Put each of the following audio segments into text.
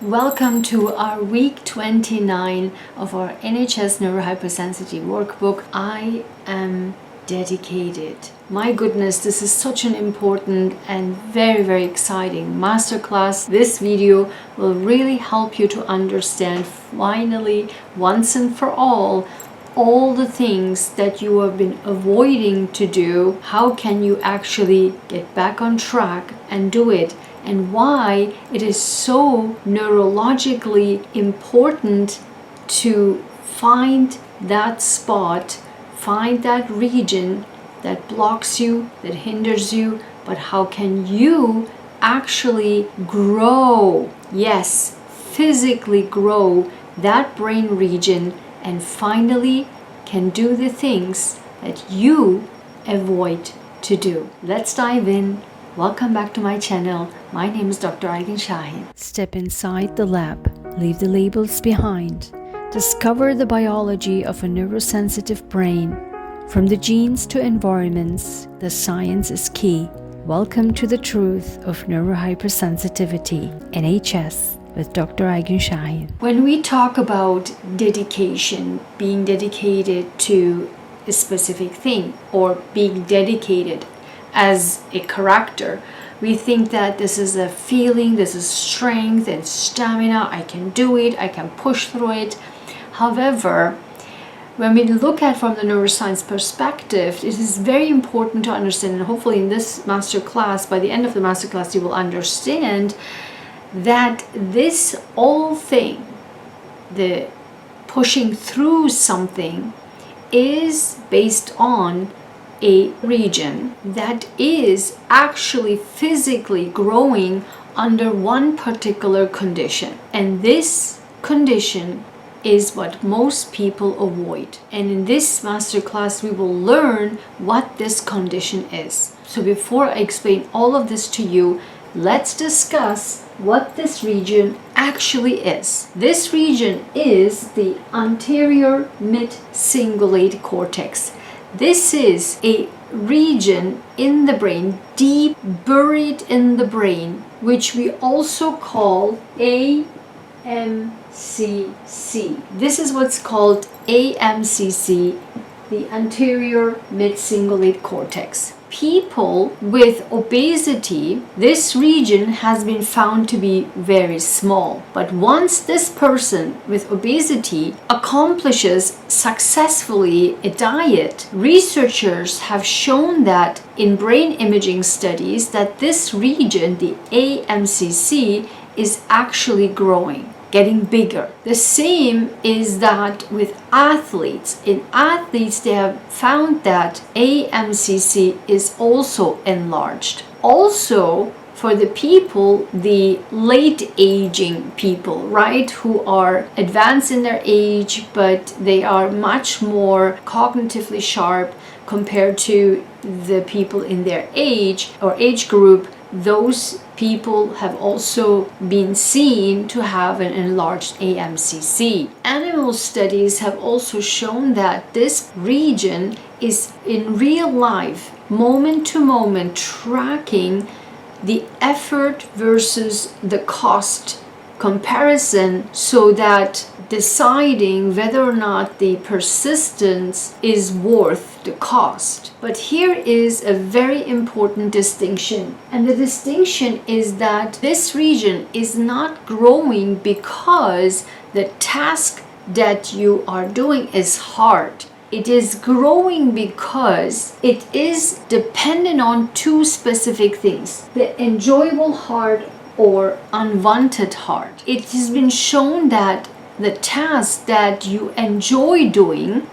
Welcome to our week 29 of our NHS NeuroHyperSensitivity workbook. I am dedicated. My goodness, this is such an important and very exciting masterclass. This video will really help you to understand finally, once and for all the things that you have been avoiding to do. How can you actually get back on track and do it? And why it is so neurologically important to find that spot, find that region that blocks you, that hinders you, but how can you actually grow, yes, physically grow that brain region and finally can do the things that you avoid to do. Let's dive in. Welcome back to my channel. My name is Dr. Ayguen. Step inside the lab, leave the labels behind. Discover the biology of a neurosensitive brain. From the genes to environments, the science is key. Welcome to the truth of NeuroHyperSensitivity, NHS, with Dr. Ayguen. When we talk about dedication, being dedicated to a specific thing, or being dedicated as a character, we think that this is a feeling, this is strength and stamina. I can do it, I can push through it. However, when we look at from the neuroscience perspective, it is very important to understand, and hopefully in this masterclass, by the end of the masterclass, you will understand that this whole thing, the pushing through something, is based on a region that is actually physically growing under one particular condition. And this condition is what most people avoid. And in this masterclass, we will learn what this condition is. So before I explain all of this to you, let's discuss what this region actually is. This region is the Anterior Mid-cingulate Cortex. This is a region in the brain, deep buried in the brain, which we also call aMCC. This is what's called aMCC, the Anterior Mid-cingulate Cortex. People with obesity, this region has been found to be very small. But once this person with obesity accomplishes successfully a diet, researchers have shown that in brain imaging studies that this region, the aMCC, is actually growing, getting bigger. The same is that with athletes. In athletes, they have found that aMCC is also enlarged. Also, for the people, the late aging people, right, who are advanced in their age, but they are much more cognitively sharp compared to the people in their age or age group, those people have also been seen to have an enlarged aMCC. Animal studies have also shown that this region is in real life, moment to moment, tracking the effort versus the cost comparison, so that deciding whether or not the persistence is worth the cost. But here is a very important distinction, and the distinction is that this region is not growing because the task that you are doing is hard. It is growing because it is dependent on two specific things: the enjoyable heart or unwanted heart. It has been shown that the task that you enjoy doing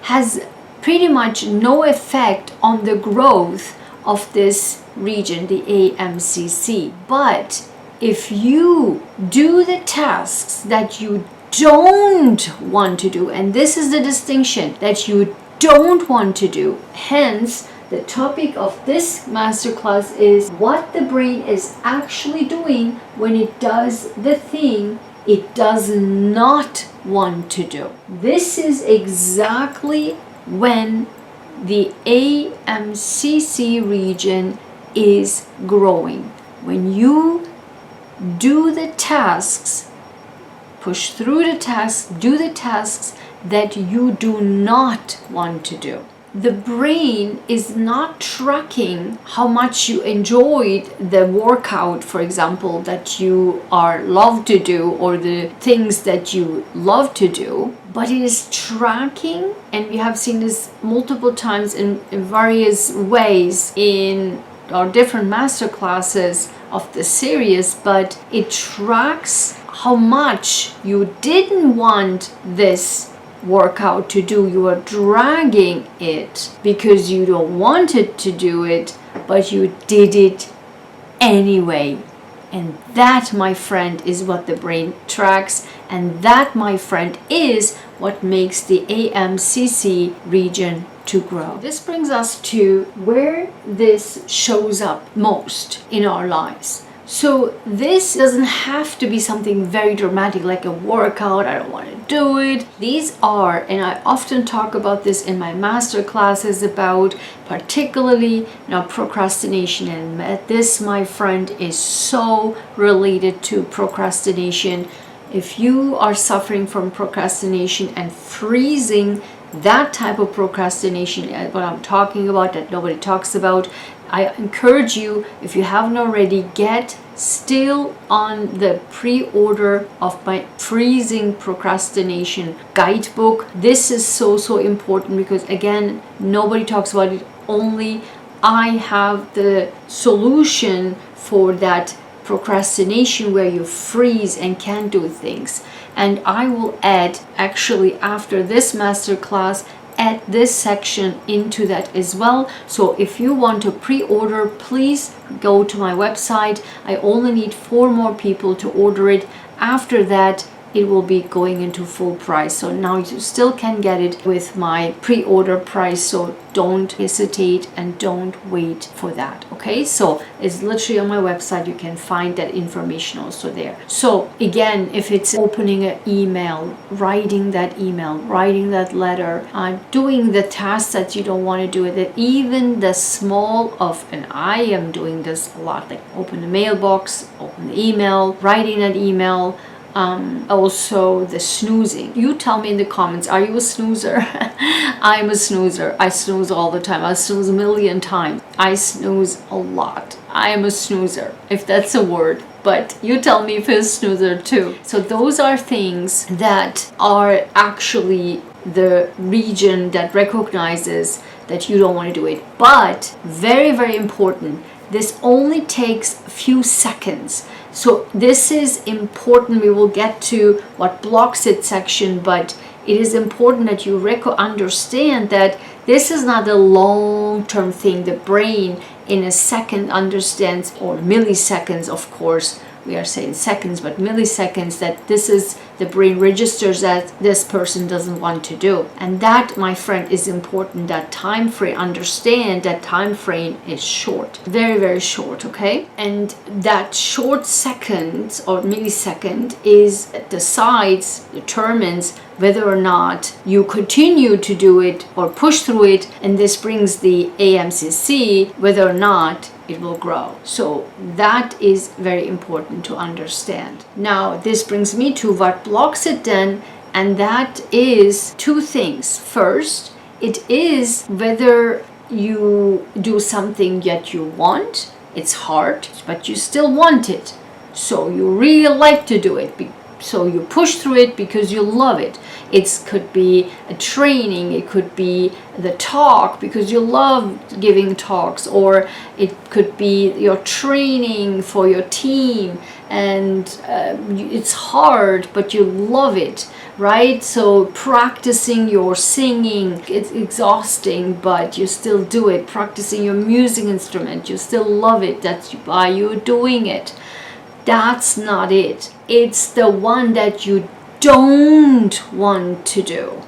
has pretty much no effect on the growth of this region, the aMCC. But if you do the tasks that you don't want to do, and this is the distinction, that you don't want to do, hence the topic of this masterclass is what the brain is actually doing when it does the thing it does not want to do. This is exactly when the aMCC region is growing. When you do the tasks push through the tasks, do the tasks that you do not want to do. The brain is not tracking how much you enjoyed the workout, for example, that you are love to do, or the things that you love to do, but it is tracking, and we have seen this multiple times in various ways in our different master classes of the series, but it tracks how much you didn't want this workout to do. You are dragging it because you don't want it to do it, but you did it anyway. And that, my friend, is what the brain tracks, and that, my friend, is what makes the aMCC region to grow. This brings us to where this shows up most in our lives. So this doesn't have to be something very dramatic like a workout, I don't want to do it. These are, and I often talk about this in my master classes, about particularly procrastination, and this, my friend, is so related to procrastination. If you are suffering from procrastination and freezing, that type of procrastination, what I'm talking about that nobody talks about, I encourage you, if you haven't already, get still on the pre-order of my Freezing Procrastination guidebook. This is so important because, again, nobody talks about it. Only I have the solution for that procrastination where you freeze and can't do things. And I will add, actually, after this masterclass, add this section into that as well. So if you want to pre-order, please go to my website. I only need 4 more people to order it. After that, it will be going into full price. So now you still can get it with my pre-order price, so don't hesitate and don't wait for that. Okay, so it's literally on my website. You can find that information also there. So again, if it's opening an email, writing that letter, doing the tasks that you don't want to do, that even the small of, and I am doing this a lot, like open the mailbox, open the email, writing that email. Also the snoozing. You tell me in the comments, are you a snoozer? I'm a snoozer. I snooze all the time. I snooze a million times. I snooze a lot. I am a snoozer, if that's a word. But you tell me if you're a snoozer too. So those are things that are actually the region that recognizes that you don't want to do it. But very, very important, this only takes a few seconds. So this is important. We will get to what blocks it section, but it is important that you understand that this is not a long-term thing. The brain in a second understands, or milliseconds, of course, we are saying seconds, but milliseconds, that this is, the brain registers that this person doesn't want to do. And that, my friend, is important. That time frame, understand that time frame is short, very, very short, okay? And that short second or millisecond is determines whether or not you continue to do it or push through it, and this brings the aMCC, whether or not it will grow. So that is very important to understand. Now this brings me to what blocks it then, and that is 2 things. First, it is whether you do something that you want. It's hard, but you still want it. So you really like to do it. So you push through it because you love it. It could be a training, it could be the talk because you love giving talks, or it could be your training for your team, and it's hard but you love it, right? So practicing your singing, it's exhausting but you still do it. Practicing your music instrument, you still love it. That's why you're doing it. That's not it. It's the one that you don't want to do.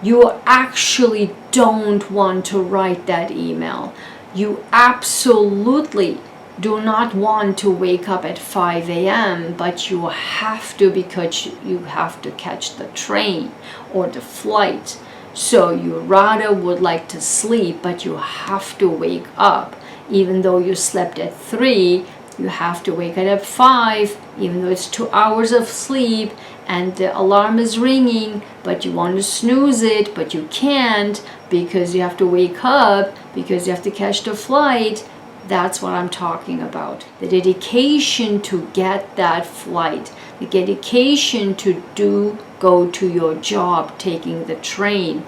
You actually don't want to write that email. You absolutely do not want to wake up at 5 a.m., but you have to because you have to catch the train or the flight. So you rather would like to sleep, but you have to wake up. Even though you slept at 3, you have to wake up at 5, even though it's 2 hours of sleep and the alarm is ringing, but you want to snooze it, but you can't because you have to wake up, because you have to catch the flight. That's what I'm talking about. The dedication to get that flight, the dedication to go to your job, taking the train,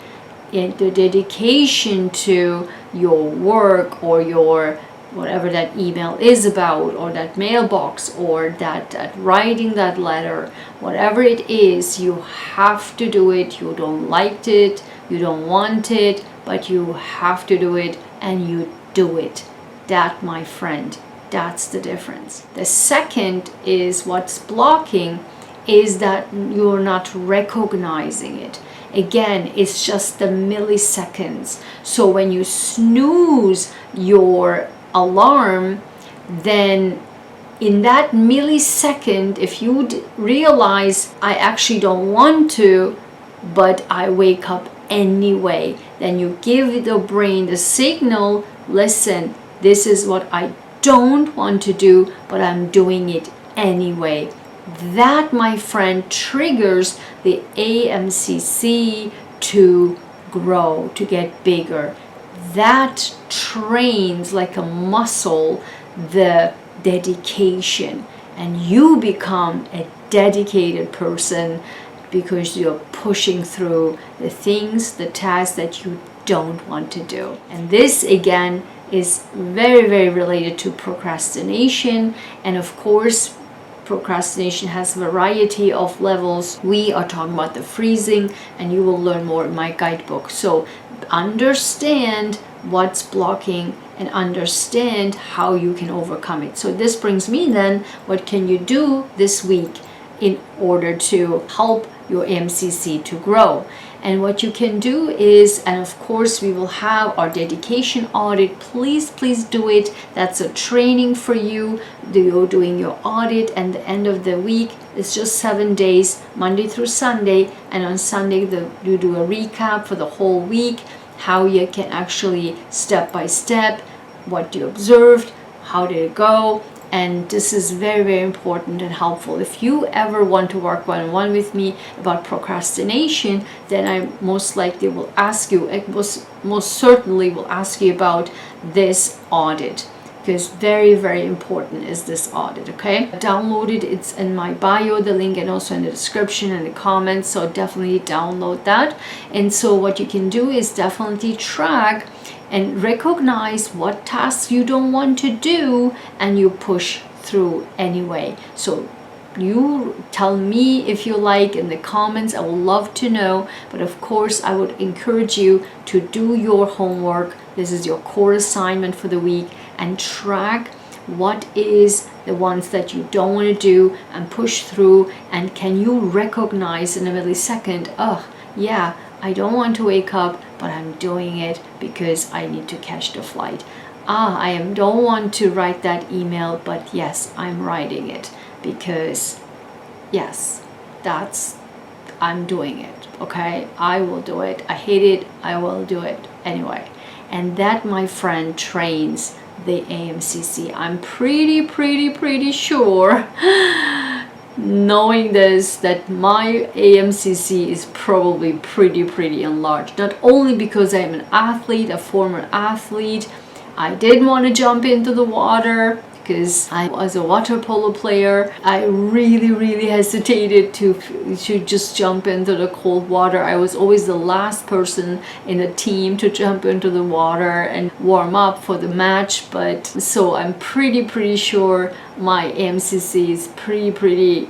and the dedication to your work or your whatever that email is about, or that mailbox, or that writing that letter, whatever it is, you have to do it. You don't like it, you don't want it, but you have to do it, and you do it. That, my friend, that's the difference. The second is what's blocking is that you're not recognizing it. Again, it's just the milliseconds. So when you snooze your alarm, then in that millisecond, if you realize I actually don't want to, but I wake up anyway, then you give the brain the signal, listen, this is what I don't want to do, but I'm doing it anyway. That, my friend, triggers the aMCC to grow, to get bigger. That trains like a muscle the dedication, and you become a dedicated person because you're pushing through the things, the tasks that you don't want to do. And this again is very, very related to procrastination. And of course, procrastination has a variety of levels. We are talking about the freezing, and you will learn more in my guidebook. So understand what's blocking and understand how you can overcome it. So this brings me then, what can you do this week in order to help your aMCC to grow? And what you can do is, and of course we will have our dedication audit. Please do it. That's a training for you. You're doing your audit, and the end of the week, it's just 7 days, Monday through Sunday. And on Sunday, you do a recap for the whole week, how you can actually step by step, what you observed, how did it go. And this is very, very important and helpful. If you ever want to work one-on-one with me about procrastination, then I most likely will ask you, most certainly will ask you about this audit, because very, very important is this audit, okay? Download it, it's in my bio, the link, and also in the description and the comments, so definitely download that. And so what you can do is definitely track and recognize what tasks you don't want to do, and you push through anyway. So you tell me if you like in the comments. I would love to know. But of course, I would encourage you to do your homework. This is your core assignment for the week, and track what is the ones that you don't want to do and push through. And can you recognize in a millisecond, oh yeah, I don't want to wake up, but I'm doing it because I need to catch the flight. Don't want to write that email, but yes, I'm writing it because yes, I'm doing it. Okay, I will do it. I hate it, I will do it anyway. And that, my friend, trains the aMCC. I'm pretty sure knowing this, that my aMCC is probably pretty enlarged. Not only because I'm an athlete, a former athlete, I didn't want to jump into the water because I was a water polo player. I really hesitated to just jump into the cold water. I was always the last person in the team to jump into the water and warm up for the match. But so I'm pretty sure my aMCC is pretty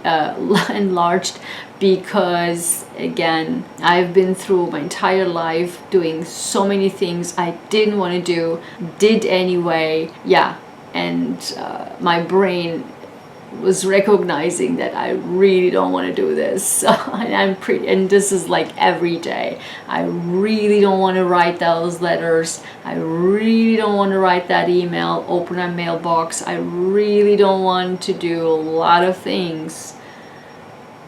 enlarged, because again, I've been through my entire life doing so many things I didn't want to do, did anyway. Yeah. And my brain was recognizing that I really don't want to do this. And this is like every day. I really don't want to write those letters. I really don't want to write that email, open a mailbox. I really don't want to do a lot of things,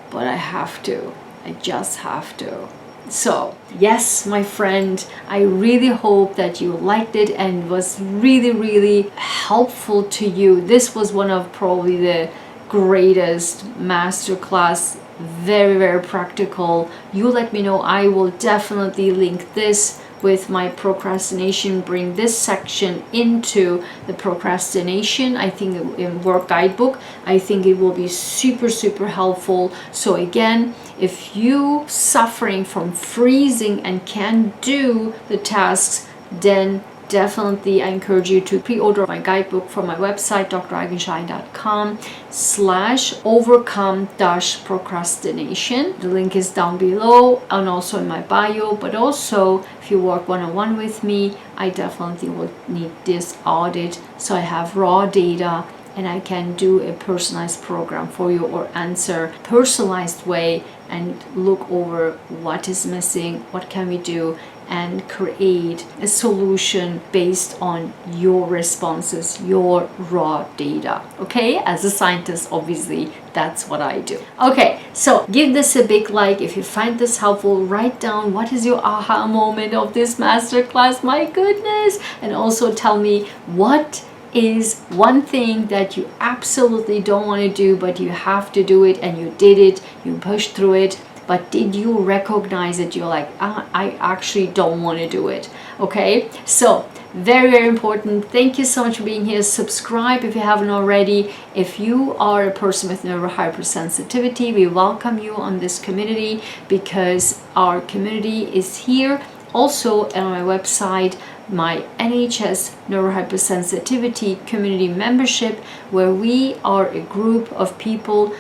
but I have to. I just have to. So yes, my friend, I really hope that you liked it and was really helpful to you. This was one of probably the greatest masterclass, very practical. You let me know. I will definitely link this with my procrastination, bring this section into the procrastination, I think, in work guidebook. I think it will be super helpful. So again, if you suffering from freezing and can't do the tasks, then definitely I encourage you to pre-order my guidebook from my website, draigenshine.com/overcome-procrastination. The link is down below and also in my bio. But also, if you work one-on-one with me, I definitely will need this audit, so I have raw data and I can do a personalized program for you, or answer personalized way and look over what is missing, what can we do, and create a solution based on your responses, your raw data. Okay, as a scientist, obviously that's what I do. Okay, so give this a big like if you find this helpful. Write down what is your aha moment of this masterclass, my goodness, and also tell me what is one thing that you absolutely don't want to do but you have to do it, and you did it, you pushed through it, but did you recognize it? You're like, I actually don't want to do it. Okay, so very important. Thank you so much for being here. Subscribe if you haven't already. If you are a person with neurohypersensitivity, we welcome you on this community, because our community is here. Also on my website, my NHS Neurohypersensitivity community membership, where we are a group of people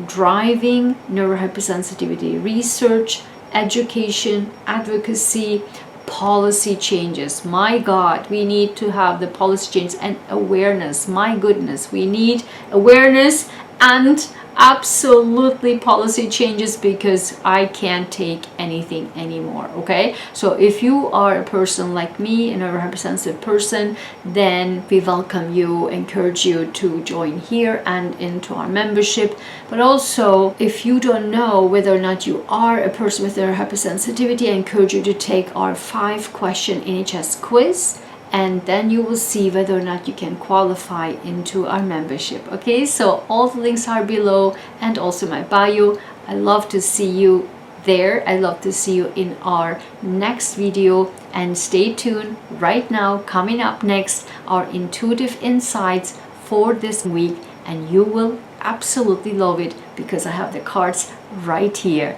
driving neurohypersensitivity research, education, advocacy, policy changes. My God, we need to have the policy changes and awareness. My goodness, we need awareness and absolutely policy changes, because I can't take anything anymore. Okay, so if you are a person like me, a neurohypersensitive person, then we welcome you, encourage you to join here and into our membership. But also, if you don't know whether or not you are a person with neurohypersensitivity, I encourage you to take our 5-question NHS quiz, and then you will see whether or not you can qualify into our membership. Okay, so all the links are below and also my bio. I love to see you there. I love to see you in our next video, and stay tuned. Right now, coming up next, are intuitive insights for this week, and you will absolutely love it, because I have the cards right here.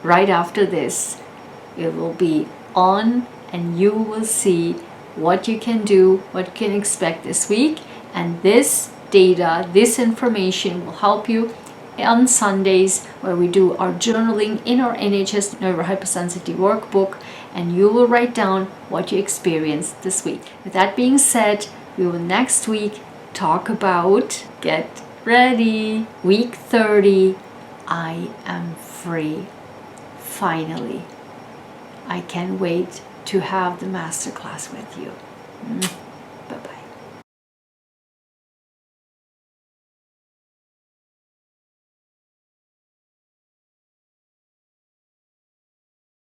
Right after this, it will be on, and you will see what you can do, what you can expect this week. And this data, this information will help you on Sundays, where we do our journaling in our NHS NeuroHyperSensitivity workbook, and you will write down what you experienced this week. With that being said, we will next week talk about, get ready, week 30, I am free. Finally, I can't wait to have the masterclass with you.